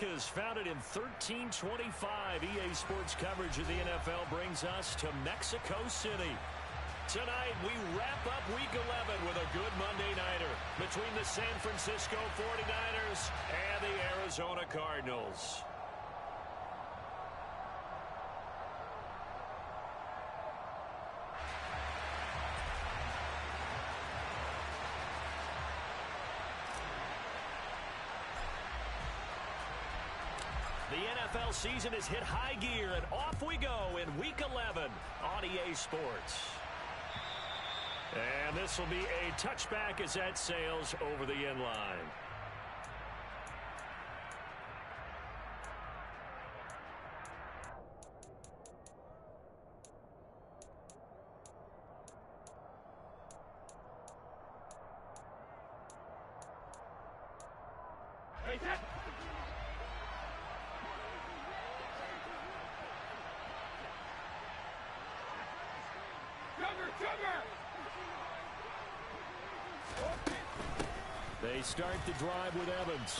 Americas, founded in 1325. EA Sports coverage of the NFL brings us to Mexico City. Tonight, we wrap up Week 11 with a good Monday nighter between the San Francisco 49ers and the Arizona Cardinals. The NFL season has hit high gear, and off we go in Week 11 on EA Sports. And this will be a touchback as that sails over the end line. They start the drive with Evans.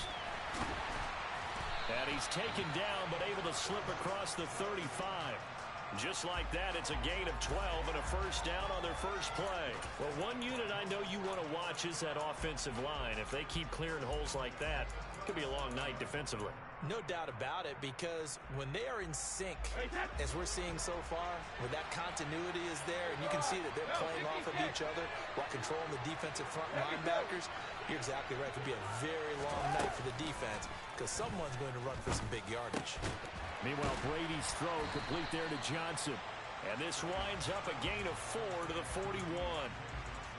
And he's taken down, but able to slip across the 35. Just like that, it's a gain of 12 and a first down on their first play. Well, one unit I know you want to watch is that offensive line. If they keep clearing holes like that, it could be a long night defensively. No doubt about it, because when they are in sync, as we're seeing so far, when that continuity is there, and you can see that they're playing off of each other while controlling the defensive front linebackers, you're exactly right. It could be a very long night for the defense because someone's going to run for some big yardage. Meanwhile, Brady's throw complete there to Johnson. And this winds up a gain of 4 to the 41.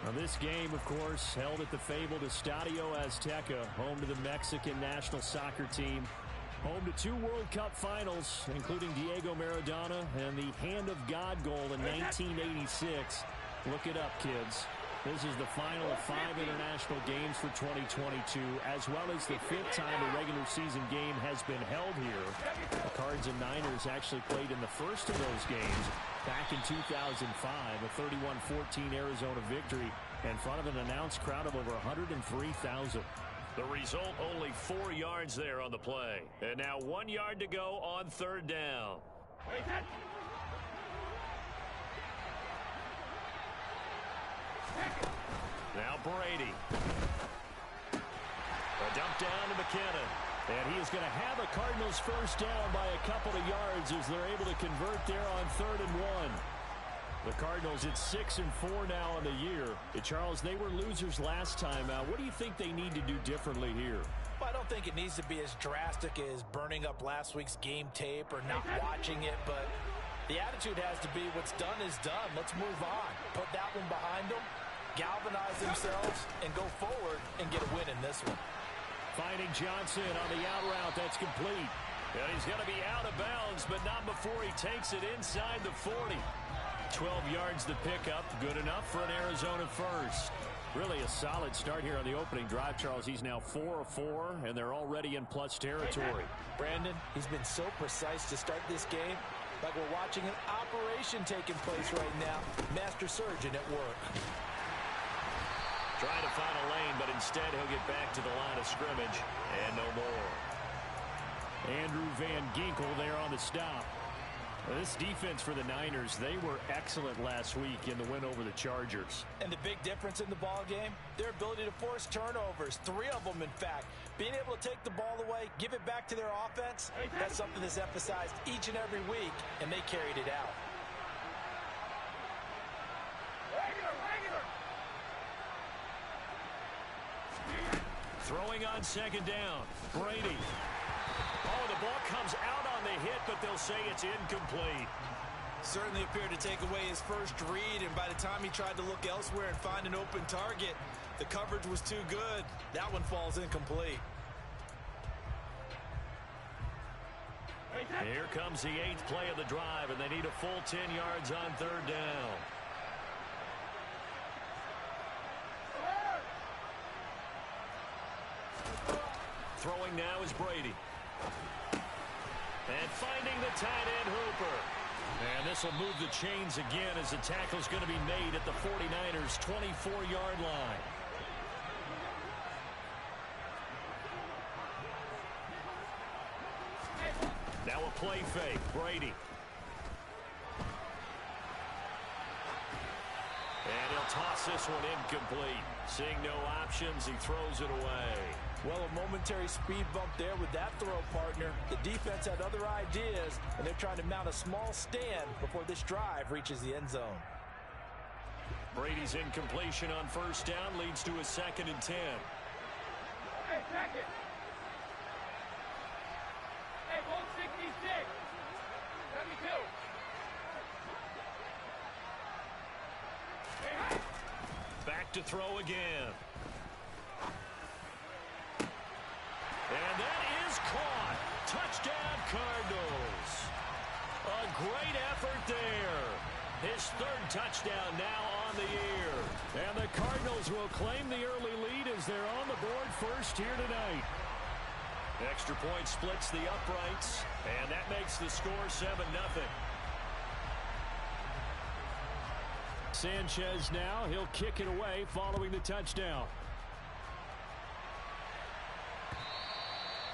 Now, this game, of course, held at the fabled Estadio Azteca, home to the Mexican national soccer team. Home to 2 World Cup finals, including Diego Maradona and the Hand of God goal in 1986. Look it up, kids. This is the final of 5 international games for 2022, as well as the 5th time a regular season game has been held here. The Cards and Niners actually played in the first of those games back in 2005, a 31-14 Arizona victory in front of an announced crowd of over 103,000. The result, only 4 yards there on the play. And now 1 yard to go on 3rd down. Now Brady. A dump down to McKinnon. And he is going to have a Cardinals first down by a couple of yards as they're able to convert there on 3rd and 1. The Cardinals at 6-4 now on the year. Charles, they were losers last time out. What do you think they need to do differently here? Well, I don't think it needs to be as drastic as burning up last week's game tape or not watching it, but the attitude has to be what's done is done. Let's move on. Put that one behind them, galvanize themselves, and go forward and get a win in this one. Finding Johnson on the out route. That's complete. And he's going to be out of bounds, but not before he takes it inside the 40. 12 yards to pick up. Good enough for an Arizona first. Really a solid start here on the opening drive, Charles. He's now 4 of 4, and they're already in plus territory. Brandon, he's been so precise to start this game. Like we're watching an operation taking place right now. Master surgeon at work. Trying to find a lane, but instead he'll get back to the line of scrimmage, and no more. Andrew Van Ginkel there on the stop. Well, this defense for the Niners, they were excellent last week in the win over the Chargers. And the big difference in the ball game, their ability to force turnovers, 3 of them in fact. Being able to take the ball away, give it back to their offense, that's something that's emphasized each and every week, and they carried it out. Throwing on 2nd down, Brady. Oh, the ball comes out on the hit, but they'll say it's incomplete. Certainly appeared to take away his first read, and by the time he tried to look elsewhere and find an open target, the coverage was too good. That one falls incomplete. Here comes the 8th play of the drive, and they need a full 10 yards on 3rd down. Throwing now is Brady. And finding the tight end Hooper. And this will move the chains again as the tackle is going to be made at the 49ers' 24-yard line. Now a play fake. Brady. And he'll toss this one incomplete. Seeing no options, he throws it away. Well, a momentary speed bump there with that throw, partner. The defense had other ideas, and they're trying to mount a small stand before this drive reaches the end zone. Brady's incompletion on first down leads to a 2nd and 10. Hey, second. Hey, 166. 72. Back to throw again. And that is caught. Touchdown, Cardinals. A great effort there. His 3rd touchdown now on the year. And the Cardinals will claim the early lead as they're on the board first here tonight. Extra point splits the uprights, and that makes the score 7-0. Sanchez now, he'll kick it away following the touchdown.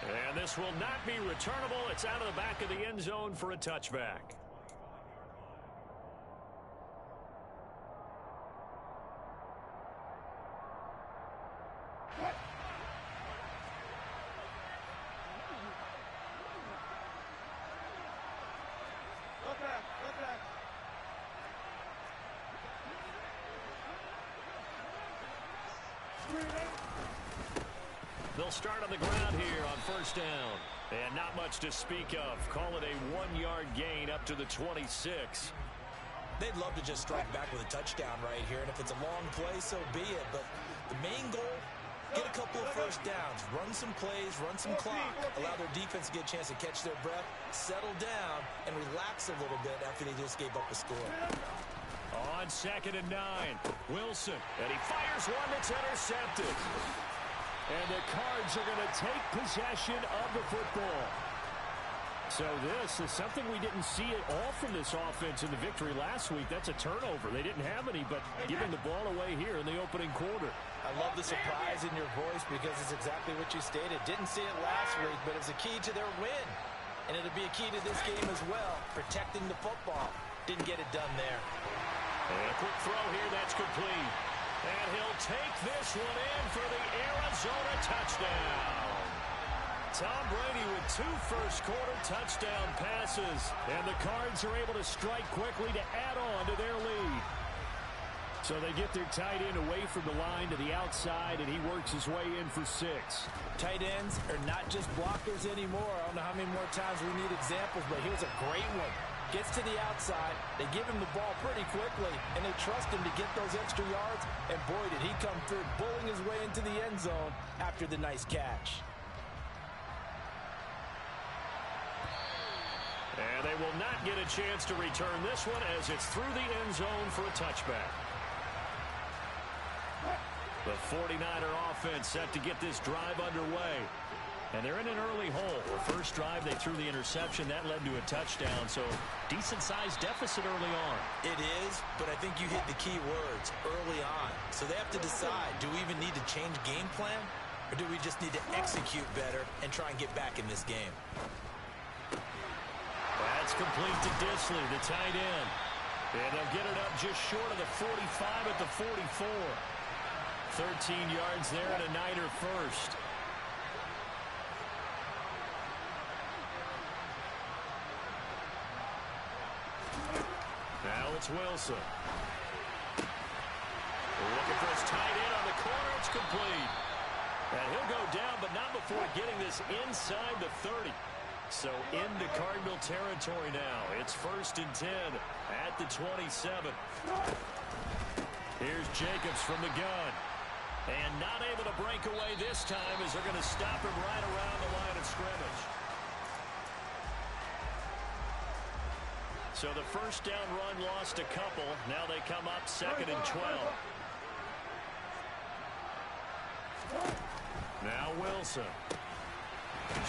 And this will not be returnable. It's out of the back of the end zone for a touchback. They'll start on the ground here on first down. And not much to speak of. Call it a 1-yard gain up to the 26. They'd love to just strike back with a touchdown right here, and if it's a long play, so be it. But the main goal, get a couple of first downs, run some plays, run some clock, allow their defense to get a chance to catch their breath, settle down, and relax a little bit after they just gave up a score. On 2nd and 9, Wilson, and he fires one that's intercepted. And the Cards are going to take possession of the football. So this is something we didn't see at all from this offense in the victory last week. That's a turnover. They didn't have any, but giving the ball away here in the opening quarter. I love the surprise in your voice because it's exactly what you stated. Didn't see it last week, but it's a key to their win. And it'll be a key to this game as well, protecting the football. Didn't get it done there. And a quick throw here, that's complete. And he'll take this one in for the Arizona touchdown. Tom Brady with 2 first-quarter touchdown passes. And the Cards are able to strike quickly to add on to their lead. So they get their tight end away from the line to the outside, and he works his way in for 6. Tight ends are not just blockers anymore. I don't know how many more times we need examples, but here's a great one. Gets to the outside, they give him the ball pretty quickly, and they trust him to get those extra yards, and boy, did he come through, bulling his way into the end zone after the nice catch. And they will not get a chance to return this one as it's through the end zone for a touchback. The 49er offense set to get this drive underway. And they're in an early hole. The first drive, they threw the interception. That led to a touchdown, so decent-sized deficit early on. It is, but I think you hit the key words, early on. So they have to decide, do we even need to change game plan, or do we just need to execute better and try and get back in this game? That's complete to Disley, the tight end. And they'll get it up just short of the 45 at the 44. 13 yards there and a Niner first. Now it's Wilson. Looking for his tight end on the corner. It's complete. And he'll go down, but not before getting this inside the 30. So into Cardinal territory now. It's 1st and 10 at the 27. Here's Jacobs from the gun. And not able to break away this time as they're going to stop him right around the line of scrimmage. So the first down run lost a couple. Now they come up 2nd and 12. Now Wilson.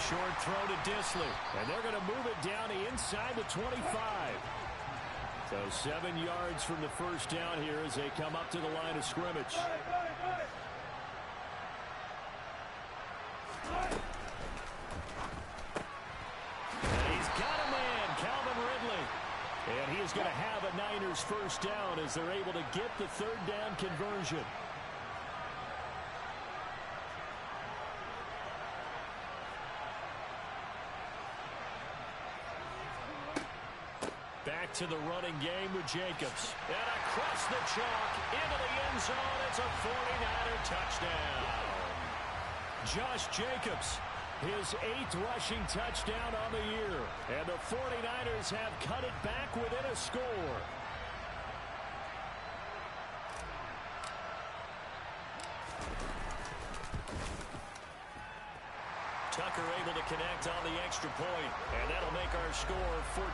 Short throw to Disley. And they're going to move it down to inside the 25. So 7 yards from the first down here as they come up to the line of scrimmage. And he's is going to have a Niners first down as they're able to get the third down conversion. Back to the running game with Jacobs. And across the chalk into the end zone. It's a 49er touchdown. Josh Jacobs, his 8th rushing touchdown on the year. And the 49ers have cut it back within a score. Tucker able to connect on the extra point, and that'll make our score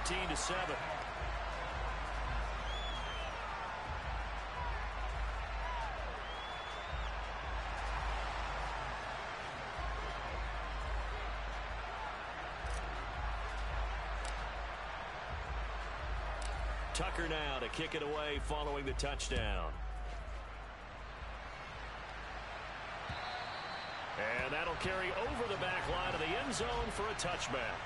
14-7. Tucker now to kick it away following the touchdown. And that'll carry over the back line of the end zone for a touchback.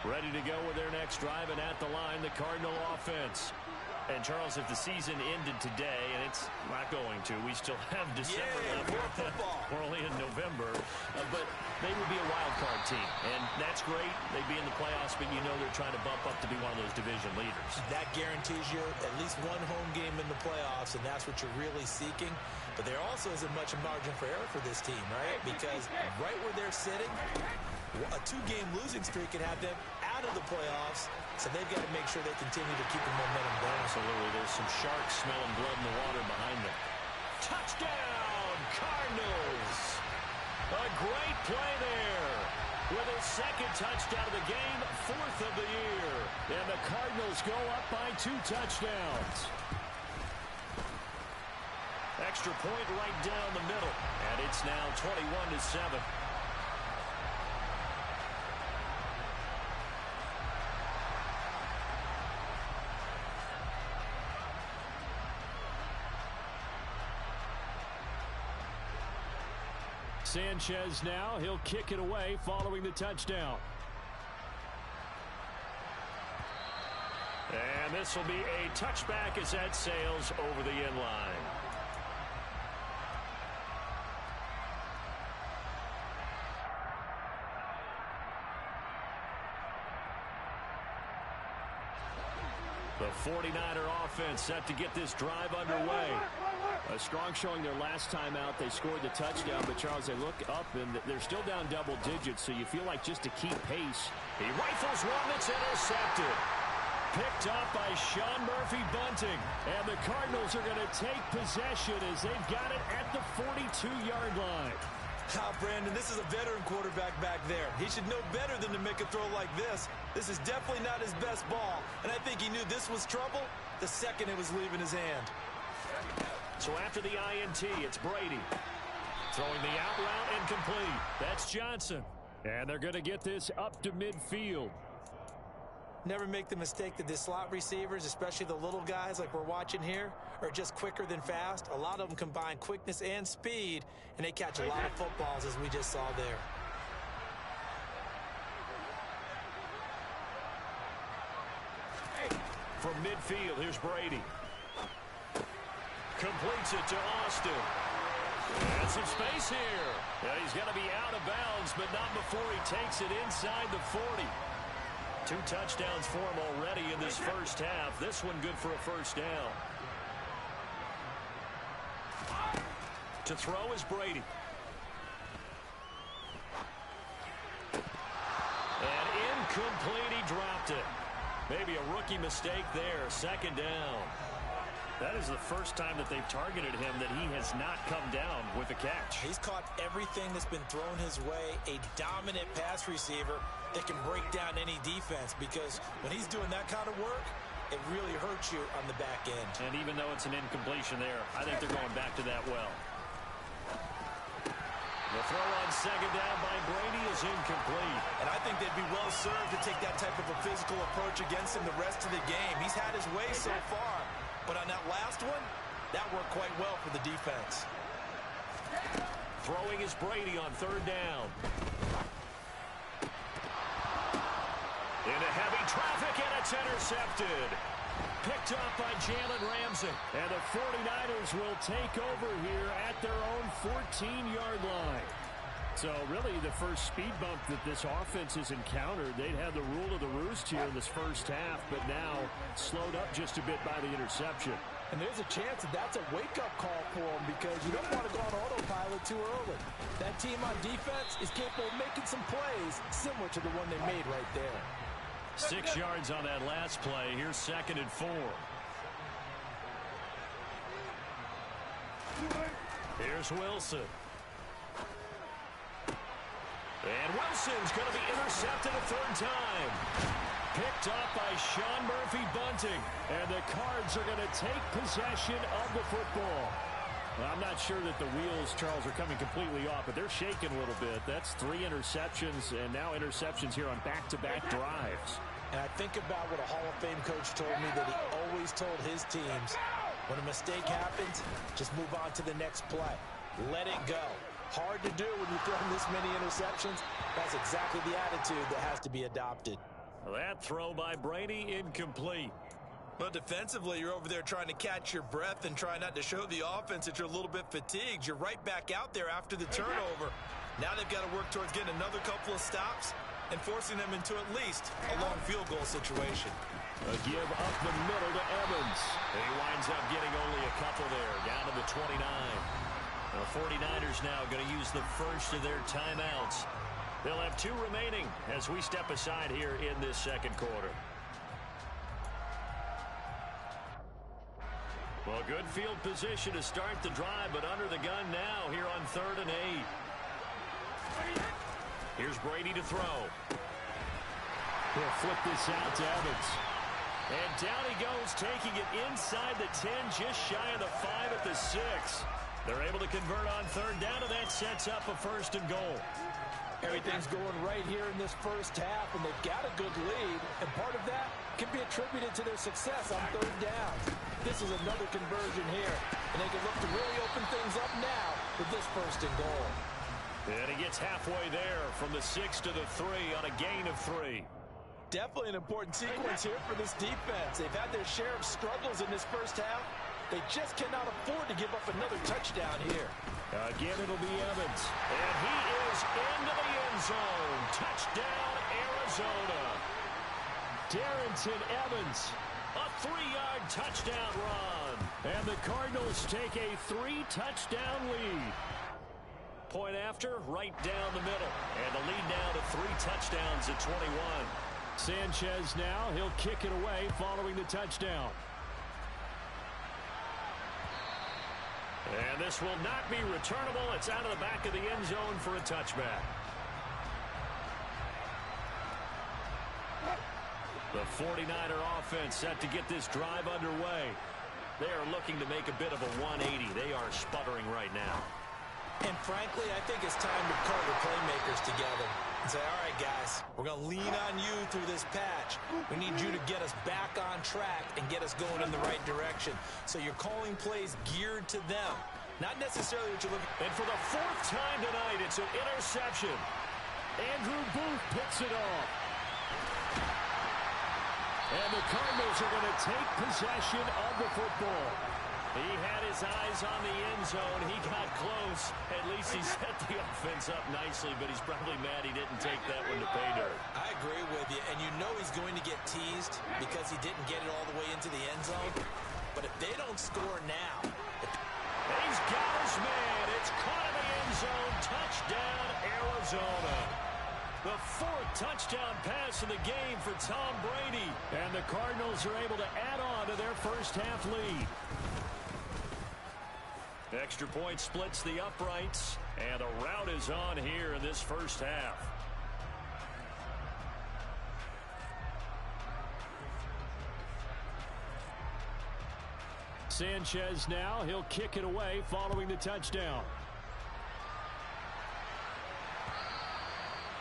Ready to go with their next drive, and at the line, the Cardinal offense. And, Charles, if the season ended today, and it's not going to, we still have December left. More football. We're only in November. But they would be a wild card team, and that's great. They'd be in the playoffs, but you know they're trying to bump up to be one of those division leaders. That guarantees you at least one home game in the playoffs, and that's what you're really seeking. But there also isn't much margin for error for this team, right? Because right where they're sitting, a 2-game losing streak can have them out of the playoffs, so they've got to make sure they continue to keep the momentum going. Absolutely. There's some sharks smelling blood in the water behind them. Touchdown, Cardinals! A great play there. With his 2nd touchdown of the game, 4th of the year. And the Cardinals go up by 2 touchdowns. Extra point right down the middle. And it's now 21-7. Sanchez now, he'll kick it away following the touchdown. And this will be a touchback as that sails over the end line. The 49er offense set to get this drive underway. A strong showing their last time out. They scored the touchdown, but, Charles, they look up, and they're still down double digits, so you feel like just to keep pace. He rifles one that's intercepted. Picked up by Sean Murphy-Bunting. And the Cardinals are going to take possession as they've got it at the 42-yard line. Brandon, this is a veteran quarterback back there. He should know better than to make a throw like this. This is definitely not his best ball, and I think he knew this was trouble the second it was leaving his hand. So after the INT, it's Brady. Throwing the out route incomplete. That's Johnson. And they're going to get this up to midfield. Never make the mistake that the slot receivers, especially the little guys like we're watching here, are just quicker than fast. A lot of them combine quickness and speed, and they catch a lot of footballs, as we just saw there. From midfield, here's Brady. Completes it to Austin. And some space here. Yeah, he's going to be out of bounds, but not before he takes it inside the 40. 2 touchdowns for him already in this first half. This one good for a first down. To throw is Brady. And incomplete, he dropped it. Maybe a rookie mistake there. 2nd down. That is the first time that they've targeted him that he has not come down with a catch. He's caught everything that's been thrown his way. A dominant pass receiver that can break down any defense, because when he's doing that kind of work, it really hurts you on the back end. And even though it's an incompletion there, I think they're going back to that well. The throw on 2nd down by Brady is incomplete. And I think they'd be well served to take that type of a physical approach much against him the rest of the game. He's had his way so far, but on that last one, that worked quite well for the defense. Throwing is Brady on third down. Into heavy traffic, and it's intercepted. Picked up by Jalen Ramsey. And the 49ers will take over here at their own 14-yard line. So really the first speed bump that this offense has encountered. They'd had the rule of the roost here in this first half, but now slowed up just a bit by the interception. And there's a chance that that's a wake-up call for them because you don't want to go on autopilot too early. That team on defense is capable of making some plays similar to the one they made right there. 6 yards on that last play. Here's 2nd and 4. Here's Wilson. And Wilson's going to be intercepted a third time. Picked up by Sean Murphy-Bunting. And the Cards are going to take possession of the football. Well, I'm not sure that the wheels, Charles, are coming completely off, but they're shaking a little bit. That's 3 interceptions, and now interceptions here on back-to-back drives. And I think about what a Hall of Fame coach told me that he always told his teams, when a mistake happens, just move on to the next play. Let it go. Hard to do when you throw this many interceptions. That's exactly the attitude that has to be adopted. That throw by Brady incomplete. But defensively, you're over there trying to catch your breath and try not to show the offense that you're a little bit fatigued. You're right back out there after the turnover. Now they've got to work towards getting another couple of stops and forcing them into at least a long field goal situation. A give up the middle to Evans. He winds up getting only a couple there, down to the 29. The 49ers now going to use the first of their timeouts. They'll have 2 remaining as we step aside here in this second quarter. Well, good field position to start the drive, but under the gun now here on 3rd and 8. Here's Brady to throw. He'll flip this out to Evans. And down he goes, taking it inside the 10, just shy of the 5 at the 6. They're able to convert on 3rd down, and that sets up a 1st and goal. Everything's going right here in this first half, and they've got a good lead, and part of that can be attributed to their success on 3rd down. This is another conversion here, and they can look to really open things up now with this 1st and goal. And he gets halfway there from the 6 to the 3 on a gain of 3. Definitely an important sequence here for this defense. They've had their share of struggles in this first half. They just cannot afford to give up another touchdown here. Again, it'll be Evans. And he is into the end zone. Touchdown, Arizona. Darrington Evans, a 3-yard touchdown run. And the Cardinals take a 3-touchdown lead. Point after, right down the middle. And the lead now to 3 touchdowns at 21. Sanchez now, he'll kick it away following the touchdown. And this will not be returnable. It's out of the back of the end zone for a touchback. The 49er offense set to get this drive underway. They are looking to make a bit of a 180. They are sputtering right now. And frankly, I think it's time to call the playmakers together and say, all right, guys, we're going to lean on you through this patch. We need you to get us back on track and get us going in the right direction. So you're calling plays geared to them, not necessarily what you're looking for. And for the 4th time tonight, it's an interception. Andrew Booth picks it off. And the Cardinals are going to take possession of the football. He had his eyes on the end zone. He got close. At least he set the offense up nicely, but he's probably mad he didn't take that one to pay dirt. I agree with you, and you know he's going to get teased because he didn't get it all the way into the end zone. But if they don't score now... He's got his man. It's caught in the end zone. Touchdown, Arizona. The 4th touchdown pass of the game for Tom Brady. And the Cardinals are able to add on to their first half lead. Extra point splits the uprights, and a rout is on here in this first half. Sanchez now, he'll kick it away following the touchdown.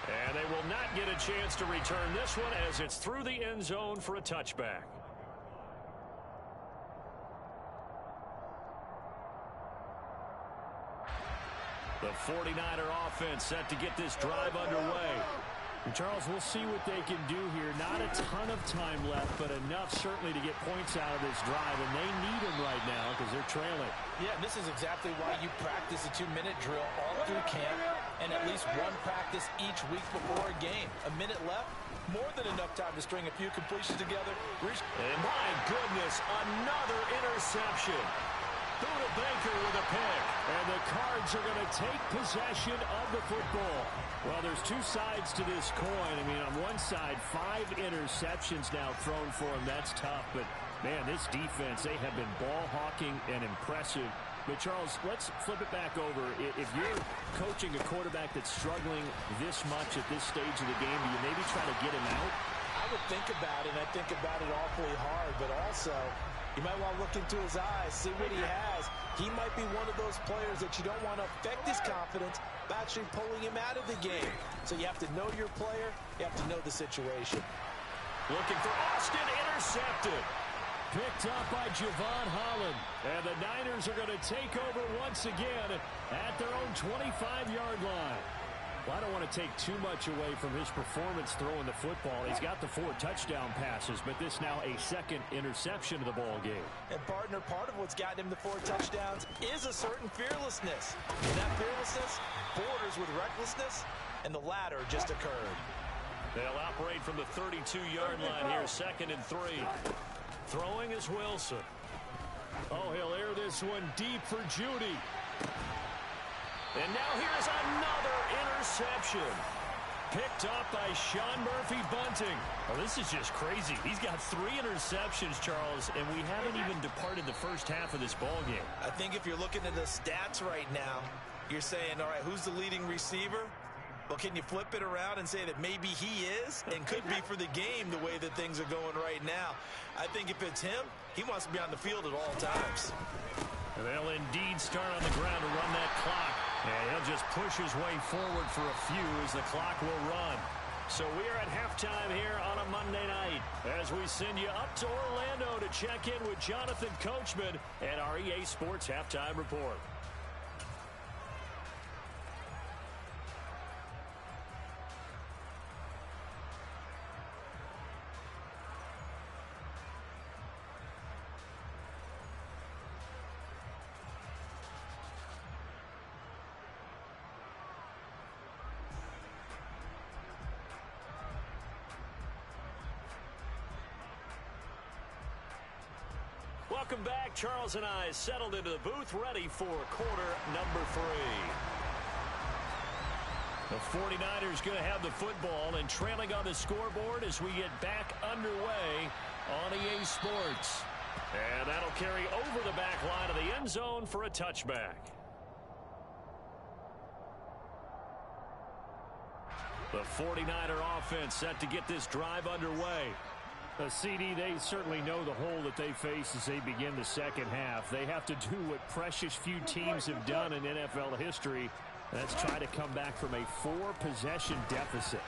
And they they will not get a chance to return this one as it's through the end zone for a touchback. The 49er offense set to get this drive underway. And Charles, we'll see what they can do here. Not a ton of time left, but enough certainly to get points out of this drive, and they need them right now because they're trailing. Yeah, this is exactly why you practice a 2-minute drill all through camp and at least one practice each week before a game. A minute left, more than enough time to string a few completions together. And my goodness, another interception. Buda Baker with a pick, and the Cards are going to take possession of the football. Well, there's two sides to this coin. I mean, on one side, 5 interceptions now thrown for him. That's tough, but man, this defense, they have been ball hawking and impressive. But Charles, let's flip it back over. If you're coaching a quarterback that's struggling this much at this stage of the game, do you maybe try to get him out? I would think about it, and I think about it awfully hard, but also you might want to look into his eyes, see what he has. He might be one of those players that you don't want to affect his confidence by actually pulling him out of the game. So you have to know your player. You have to know the situation. Looking for Austin, intercepted. Picked up by Javon Holland. And the Niners are going to take over once again at their own 25-yard line. Well, I don't want to take too much away from his performance throwing the football. He's got the 4 touchdown passes, but this now a second interception of the ball game. And, partner, part of what's gotten him the 4 touchdowns is a certain fearlessness. And that fearlessness borders with recklessness, and the latter just occurred. They'll operate from the 32-yard line here, 2nd and 3. Throwing is Wilson. Oh, he'll air this one deep for Judy. And now here's another interception. Picked up by Sean Murphy-Bunting. Oh, this is just crazy. He's got 3 interceptions, Charles, and we haven't even departed the first half of this ball game. I think if you're looking at the stats right now, you're saying, all right, who's the leading receiver? Well, can you flip it around and say that maybe he is and could be for the game the way that things are going right now? I think if it's him, he wants to be on the field at all times. And they'll indeed start on the ground to run that clock. And he'll just push his way forward for a few as the clock will run. So we are at halftime here on a Monday night as we send you up to Orlando to check in with Jonathan Coachman and our EA Sports Halftime Report. Welcome back. Charles and I settled into the booth, ready for quarter number 3. The 49ers going to have the football and trailing on the scoreboard as we get back underway on EA Sports. And that'll carry over the back line of the end zone for a touchback. The 49er offense set to get this drive underway. CD, they certainly know the hole that they face as they begin the second half. They have to do what precious few teams have done in NFL history. That's try to come back from a 4-possession deficit.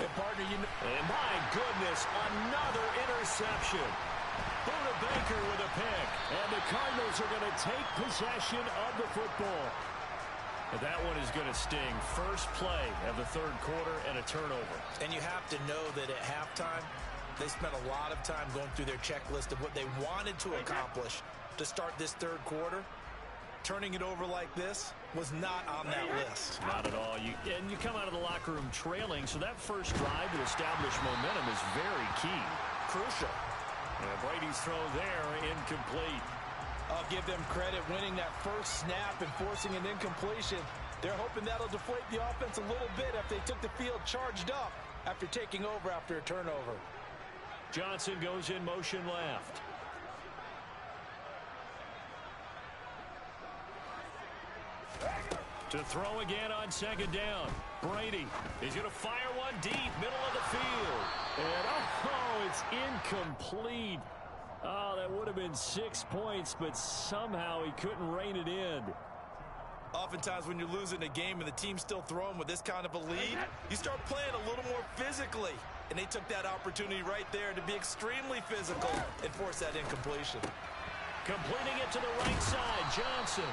And, partner, and my goodness, another interception. Buda Baker with a pick. And the Cardinals are going to take possession of the football. And that one is going to sting. First play of the third quarter and a turnover. And you have to know that at halftime, they spent a lot of time going through their checklist of what they wanted to accomplish to start this third quarter. Turning it over like this was not on that list. Not at all. And you come out of the locker room trailing, so that first drive to establish momentum is very key. Crucial. And Brady's throw there, incomplete. I'll give them credit winning that first snap and forcing an incompletion. They're hoping that'll deflate the offense a little bit if they took the field charged up after taking over after a turnover. Johnson goes in motion left. To throw again on second down. Brady is going to fire one deep, middle of the field. And oh, it's incomplete. Oh, that would have been 6 points, but somehow he couldn't rein it in. Oftentimes when you're losing a game and the team's still throwing with this kind of a lead, you start playing a little more physically. And they took that opportunity right there to be extremely physical and force that incompletion. Completing it to the right side, Johnson.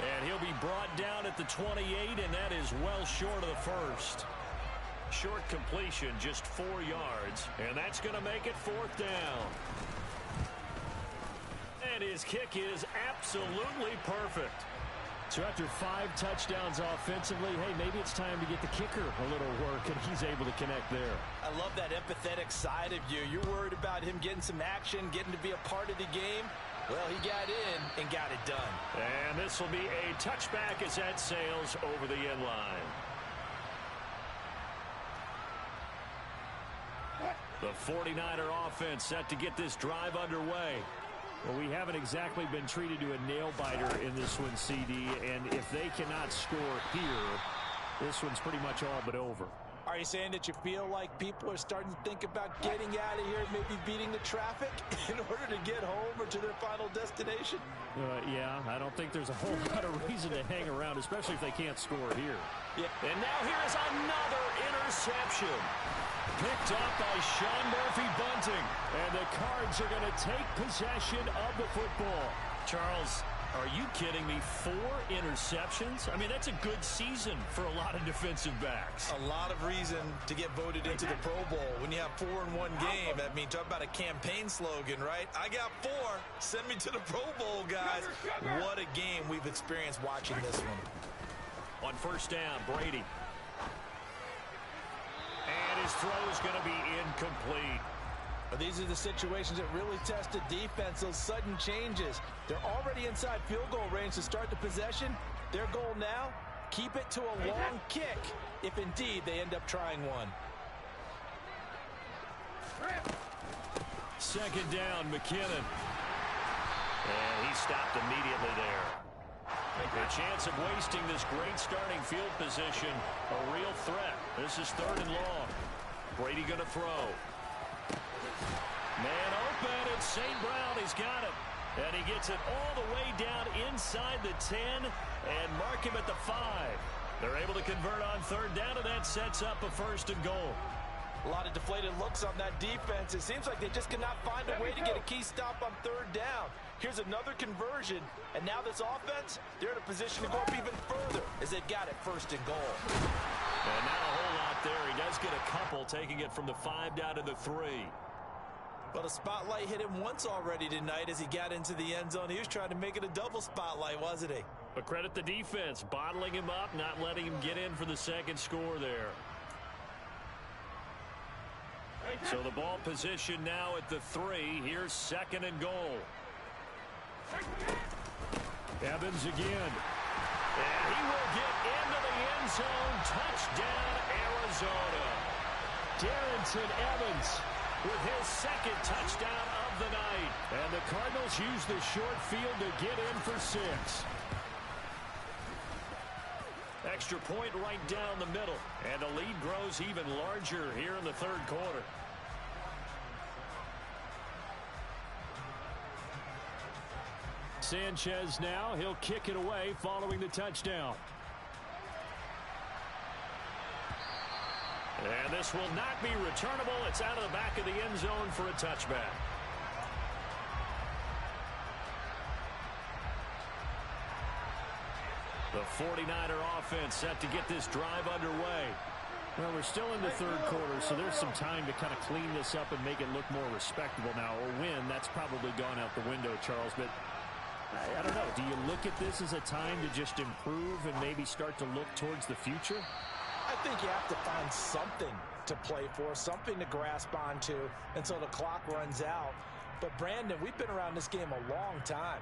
And he'll be brought down at the 28, and that is well short of the first. Short completion, just 4 yards, and that's going to make it 4th down. And his kick is absolutely perfect. So after 5 touchdowns offensively, hey, maybe it's time to get the kicker a little work, and he's able to connect there. I love that empathetic side of you. You're worried about him getting some action, getting to be a part of the game. Well, he got in and got it done. And this will be a touchback as that sails over the end line. The 49er offense set to get this drive underway. Well, we haven't exactly been treated to a nail-biter in this one, CD, and if they cannot score here, this one's pretty much all but over. Are you saying that you feel like people are starting to think about getting out of here, maybe beating the traffic in order to get home or to their final destination? Yeah, I don't think there's a whole lot of reason to hang around, especially if they can't score here. Yeah. And now here's another interception. Picked up by Sean Murphy-Bunting. And the Cards are going to take possession of the football. Charles, are you kidding me? 4 interceptions? I mean, that's a good season for a lot of defensive backs. A lot of reason to get voted into the Pro Bowl. When you have 4 in one game, I mean, talk about a campaign slogan, right? I got 4. Send me to the Pro Bowl, guys. What a game we've experienced watching this one. On first down, Brady. And his throw is going to be incomplete. These are the situations that really test the defense, those sudden changes. They're already inside field goal range to start the possession. Their goal now, keep it to a long kick, if indeed they end up trying one. Second down, McKinnon. And he stopped immediately there. A chance of wasting this great starting field position, a real threat. This is 3rd and long. Brady going to throw. Man open, it's St. Brown. He's got it. And he gets it all the way down inside the 10 and mark him at the 5. They're able to convert on 3rd down, and that sets up a 1st and goal. A lot of deflated looks on that defense. It seems like they just cannot find a way to get a key stop on 3rd down. Here's another conversion, and now this offense, they're in a position to go up even further as they've got it 1st and goal. And not a whole lot there. He does get a couple, taking it from the 5 down to the 3. Well, the spotlight hit him once already tonight as he got into the end zone. He was trying to make it a double spotlight, wasn't he? But credit the defense, bottling him up, not letting him get in for the 2nd score there. So the ball position now at the 3. Here's 2nd and goal. Evans again. And he will get into the end zone. Touchdown, Arizona. Darrington Evans with his 2nd touchdown of the night. And the Cardinals use the short field to get in for 6. Extra point right down the middle. And the lead grows even larger here in the 3rd quarter. Sanchez now. He'll kick it away following the touchdown. And this will not be returnable. It's out of the back of the end zone for a touchback. The 49er offense set to get this drive underway. Well, we're still in the 3rd quarter, so there's some time to kind of clean this up and make it look more respectable now. A win, that's probably gone out the window, Charles, but I don't know. Do you look at this as a time to just improve and maybe start to look towards the future? I think you have to find something to play for, something to grasp onto until the clock runs out. But, Brandon, we've been around this game a long time.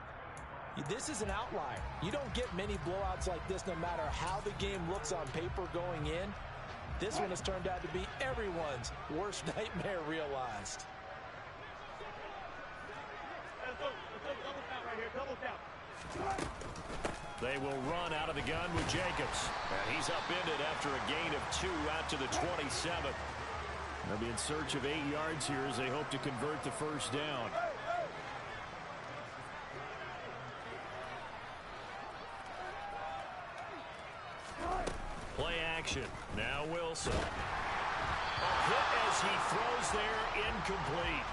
This is an outlier. You don't get many blowouts like this no matter how the game looks on paper going in. This one has turned out to be everyone's worst nightmare realized. They will run out of the gun with Jacobs. And he's upended after a gain of 2 out to the 27. They'll be in search of 8 yards here as they hope to convert the 1st down. action. Now Wilson. A hit as he throws there, incomplete.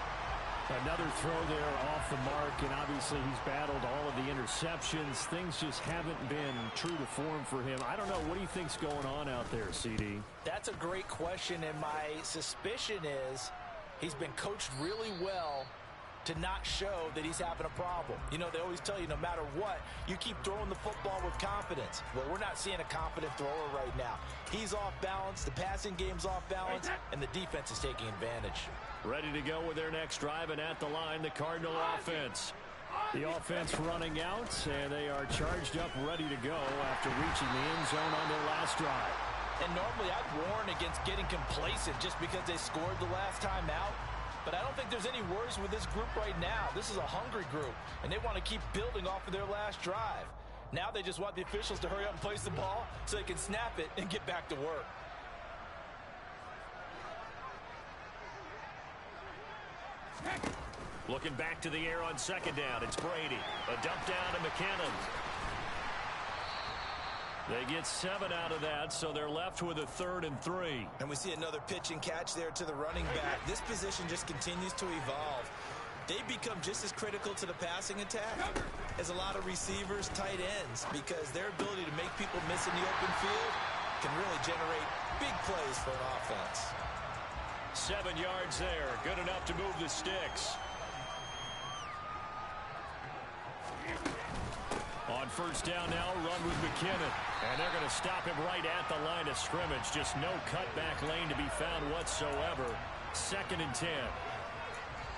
Another throw there off the mark, and obviously he's battled all of the interceptions. Things just haven't been true to form for him. I don't know. What do you think's going on out there, CD? That's a great question, and my suspicion is he's been coached really well to not show that he's having a problem. You know, they always tell you no matter what, you keep throwing the football with confidence. Well, we're not seeing a confident thrower right now. He's off balance, the passing game's off balance, and the defense is taking advantage. Ready to go with their next drive, and at the line, the Cardinal offense. The offense running out, and they are charged up, ready to go after reaching the end zone on their last drive. And normally I'd warn against getting complacent just because they scored the last time out. But I don't think there's any worries with this group right now. This is a hungry group, and they want to keep building off of their last drive. Now they just want the officials to hurry up and place the ball so they can snap it and get back to work. Looking back to the air on second down, it's Brady. A dump down to McKinnon. They get 7 out of that, so they're left with a 3rd and 3. And we see another pitch and catch there to the running back. This position just continues to evolve. They become just as critical to the passing attack as a lot of receivers, tight ends, because their ability to make people miss in the open field can really generate big plays for an offense. 7 yards there, good enough to move the sticks. On first down now, run with McKinnon. And they're going to stop him right at the line of scrimmage. Just no cutback lane to be found whatsoever. 2nd and 10.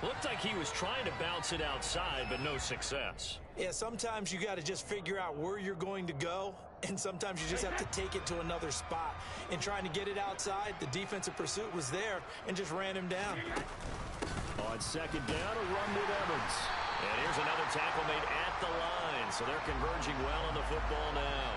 Looked like he was trying to bounce it outside, but no success. Yeah, sometimes you got to just figure out where you're going to go, and sometimes you just have to take it to another spot. In trying to get it outside, the defensive pursuit was there and just ran him down. On second down, a run with Evans. And here's another tackle made at the line, so they're converging well on the football now.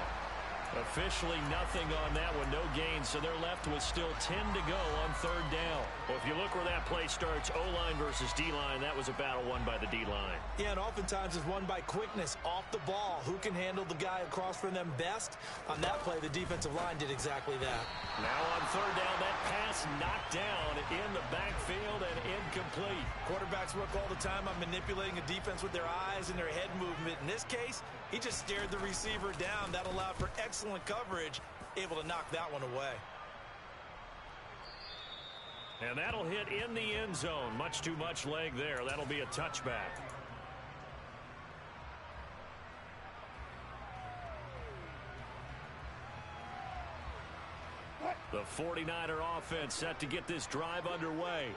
Officially nothing on that one, no gain, so they're left with still 10 to go on 3rd down. Well, if you look where that play starts, O-line versus D-line, that was a battle won by the D-line. Yeah, and oftentimes it's won by quickness off the ball. Who can handle the guy across from them best? On that play, the defensive line did exactly that. Now on 3rd down, that pass knocked down in the backfield and incomplete. Quarterbacks work all the time on manipulating a defense with their eyes and their head movement. In this case, he just stared the receiver down. That allowed for excellent coverage, able to knock that one away. And that'll hit in the end zone. Much too much leg there. That'll be a touchback. The 49er offense set to get this drive underway.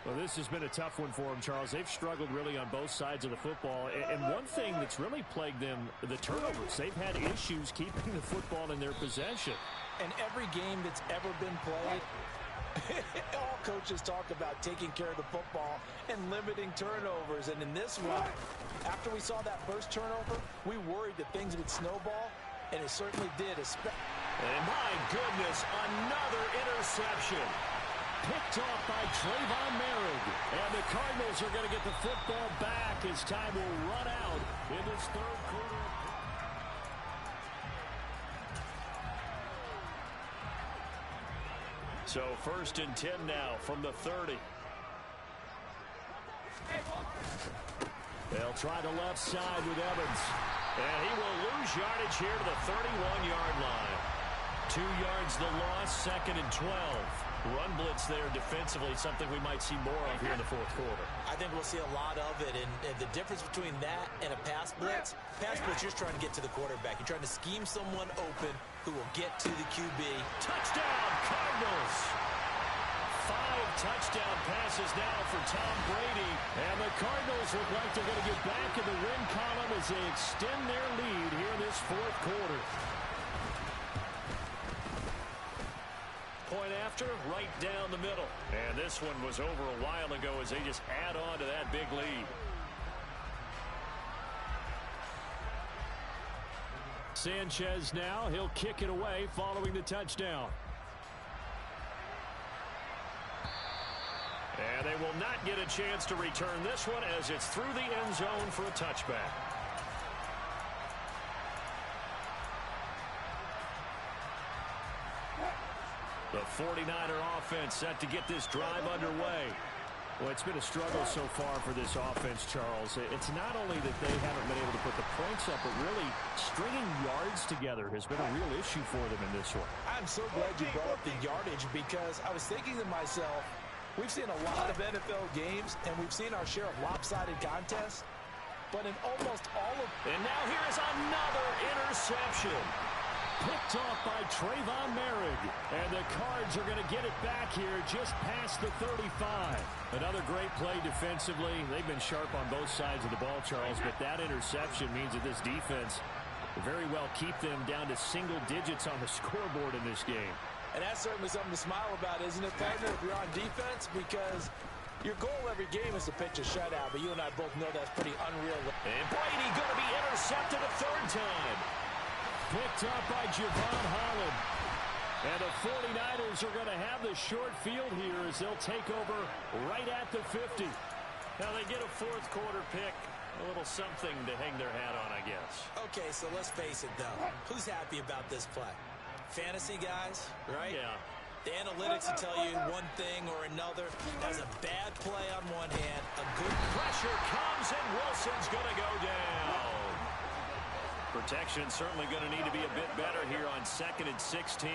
Well, this has been a tough one for them, Charles. They've struggled really on both sides of the football. And one thing that's really plagued them, the turnovers. They've had issues keeping the football in their possession. And every game that's ever been played, all coaches talk about taking care of the football and limiting turnovers. And in this one, after we saw that first turnover, we worried that things would snowball, and it certainly did. And my goodness, another interception. Picked off by Trayvon Merrick. And the Cardinals are going to get the football back as time will run out in this 3rd quarter. So 1st and 10 now from the 30. They'll try the left side with Evans. And he will lose yardage here to the 31-yard line. 2 yards the loss, 2nd and 12. Run blitz there defensively, something we might see more of here in the 4th quarter. I think we'll see a lot of it, and the difference between that and a pass blitz, you're just trying to get to the quarterback. You're trying to scheme someone open who will get to the QB. Touchdown, Cardinals! 5 touchdown passes now for Tom Brady, and the Cardinals look like they're going to get back in the win column as they extend their lead here in this 4th quarter. Point after, right down the middle. And this one was over a while ago as they just add on to that big lead. Sanchez now, he'll kick it away following the touchdown. And they will not get a chance to return this one as it's through the end zone for a touchback. The 49er offense set to get this drive underway. Well, it's been a struggle so far for this offense, Charles. It's not only that they haven't been able to put the points up, but really stringing yards together has been a real issue for them in this one. I'm so glad you brought up the yardage because I was thinking to myself, we've seen a lot of NFL games, and we've seen our share of lopsided contests, but in almost all of... And now here is another interception. Picked off by Trayvon Merrick. And the Cards are going to get it back here just past the 35. Another great play defensively. They've been sharp on both sides of the ball, Charles, but that interception means that this defense will very well keep them down to single digits on the scoreboard in this game. And that's certainly something to smile about, isn't it, partner, if you're on defense? Because your goal every game is to pitch a shutout, but you and I both know that's pretty unreal. And Brady going to be intercepted a third time. Picked up by Javon Holland. And the 49ers are going to have the short field here as they'll take over right at the 50. Now they get a fourth quarter pick. A little something to hang their hat on, I guess. Okay, so let's face it, though. Who's happy about this play? Fantasy guys, right? Yeah. The analytics will tell you one thing or another. That's a bad play on one hand. A good pressure comes, and Wilson's going to go down. Protection certainly going to need to be a bit better here on 2nd and 16.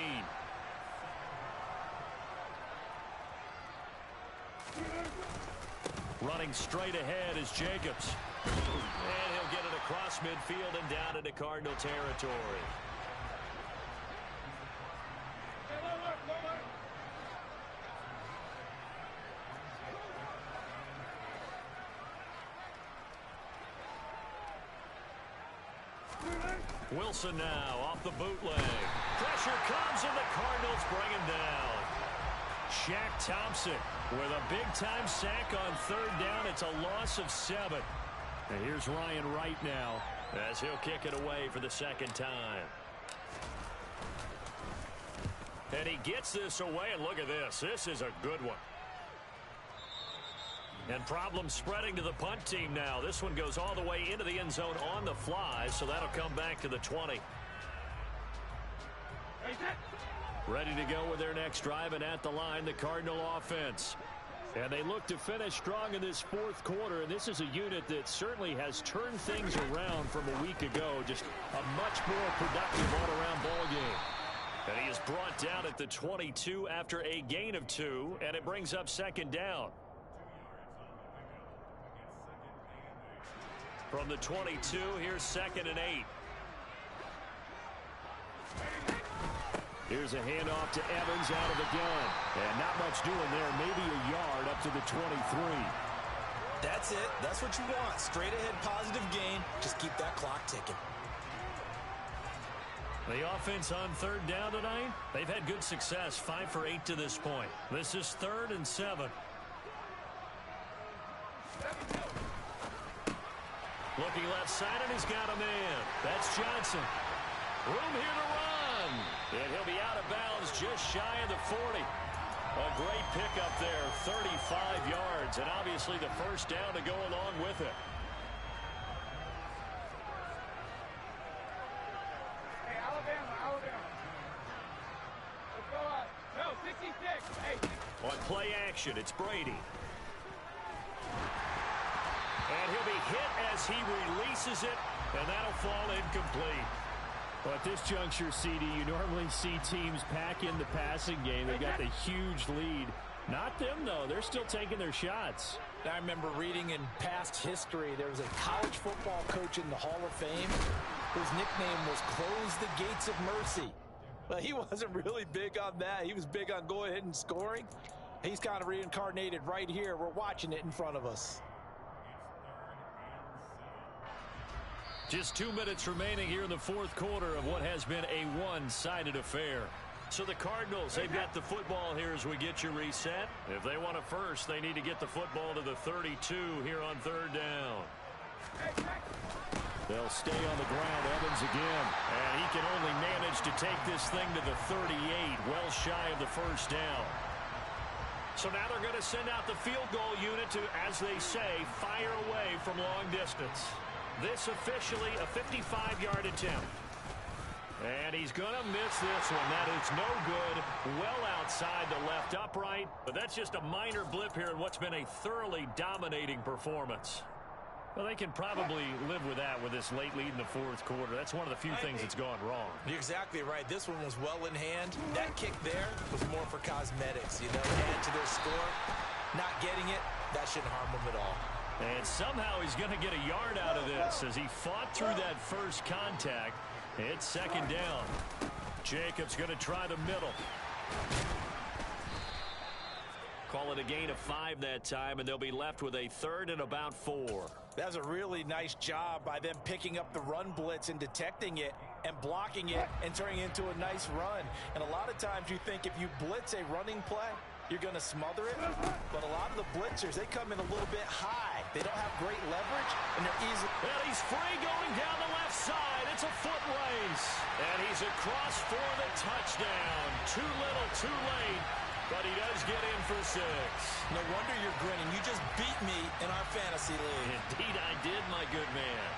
Running straight ahead is Jacobs. And he'll get it across midfield and down into Cardinal territory. Wilson now off the bootleg. Pressure comes and the Cardinals bring him down. Shaq Thompson with a big-time sack on third down. It's a loss of 7. And here's Ryan Wright now as he'll kick it away for the second time. And he gets this away, and look at this. This is a good one. And problems spreading to the punt team now. This one goes all the way into the end zone on the fly, so that'll come back to the 20. Ready to go with their next drive, and at the line, the Cardinal offense. And they look to finish strong in this fourth quarter, and this is a unit that certainly has turned things around from a week ago. Just a much more productive all-around ball game. And he is brought down at the 22 after a gain of 2, and it brings up second down. From the 22, here's 2nd and 8. Here's a handoff to Evans out of the gun. And not much doing there. Maybe a yard up to the 23. That's it. That's what you want. Straight ahead positive gain. Just keep that clock ticking. The offense on third down tonight, they've had good success. 5 for 8 to this point. This is 3rd and 7. Looking left side, and he's got a man. That's Johnson. Room here to run. And he'll be out of bounds just shy of the 40. A great pickup there, 35 yards. And obviously the first down to go along with it. Hey, Alabama. Let's go up. No, 66. Hey. On play action, it's Brady. And he'll be hit as he releases it, and that'll fall incomplete. Well, at this juncture, CD, you normally see teams pack in the passing game. They've got the huge lead. Not them, though. They're still taking their shots. I remember reading in past history, there was a college football coach in the Hall of Fame whose nickname was Close the Gates of Mercy. Well, he wasn't really big on that. He was big on going ahead and scoring. He's kind of reincarnated right here. We're watching it in front of us. Just 2 minutes remaining here in the fourth quarter of what has been a one-sided affair. So the Cardinals, they've got the football here as we get you reset. If they want it first, they need to get the football to the 32 here on third down. They'll stay on the ground, Evans again. And he can only manage to take this thing to the 38, well shy of the first down. So now they're going to send out the field goal unit to, as they say, fire away from long distance. This officially a 55-yard attempt. And he's going to miss this one. That is no good. Well outside the left upright. But that's just a minor blip here in what's been a thoroughly dominating performance. Well, they can probably live with that with this late lead in the fourth quarter. That's one of the few things that's gone wrong. You're exactly right. This one was well in hand. That kick there was more for cosmetics, add to their score. Not getting it, that shouldn't harm them at all. And somehow he's going to get a yard out of this as he fought through that first contact. It's second down. Jacobs going to try the middle. Call it a gain of 5 that time, and they'll be left with a third and about 4. That was a really nice job by them picking up the run blitz and detecting it and blocking it and turning it into a nice run. And a lot of times you think if you blitz a running play, you're going to smother it. But a lot of the blitzers, they come in a little bit high. They don't have great leverage, and they're easy. And he's free going down the left side. It's a foot race. And he's across for the touchdown. Too little, too late. But he does get in for 6. No wonder you're grinning. You just beat me in our fantasy league. Indeed I did, my good man.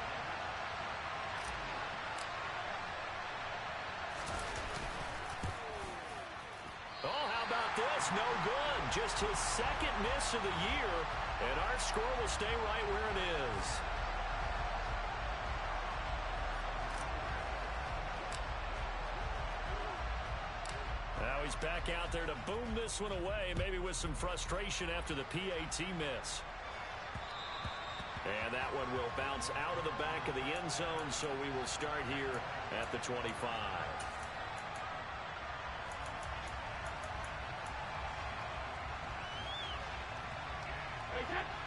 Oh, how about this? No good. Just his second miss of the year. And our score will stay right where it is. Now he's back out there to boom this one away, maybe with some frustration after the PAT miss. And that one will bounce out of the back of the end zone, so we will start here at the 25.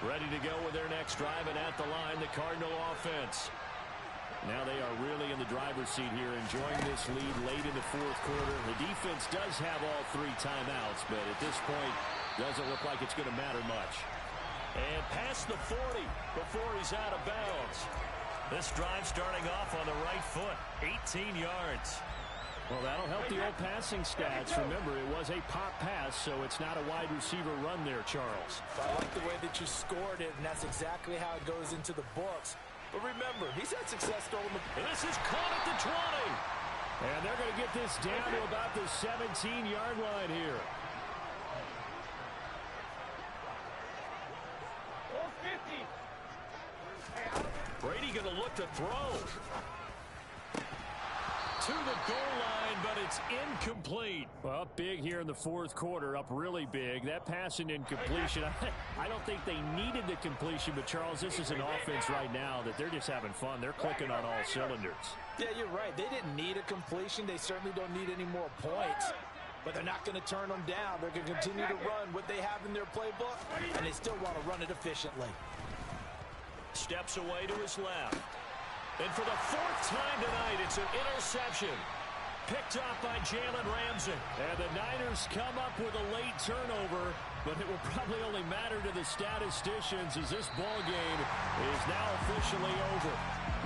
Ready to go with their next drive, and at the line, the Cardinal offense. Now they are really in the driver's seat here, enjoying this lead late in the fourth quarter. The defense does have all 3 timeouts, but at this point, doesn't look like it's going to matter much. And past the 40 before he's out of bounds. This drive starting off on the right foot, 18 yards. Well, that'll help the old passing stats. Remember, it was a pop pass, so it's not a wide receiver run there, Charles. I like the way that you scored it, and that's exactly how it goes into the books. But remember, he's had success throwing the... And this is caught at the 20. And they're going to get this down to about the 17-yard line here. Brady going to look to throw. To the goal line, but it's incomplete. Well, up big here in the fourth quarter, up really big. That pass and incompletion, I don't think they needed the completion, but Charles, this is an offense right now that they're just having fun. They're clicking on all cylinders. Yeah, you're right. They didn't need a completion. They certainly don't need any more points, but they're not going to turn them down. They're going to continue to run what they have in their playbook, and they still want to run it efficiently. Steps away to his left. And for the 4th time tonight, it's an interception. Picked off by Jalen Ramsey. And the Niners come up with a late turnover, but it will probably only matter to the statisticians as this ball game is now officially over.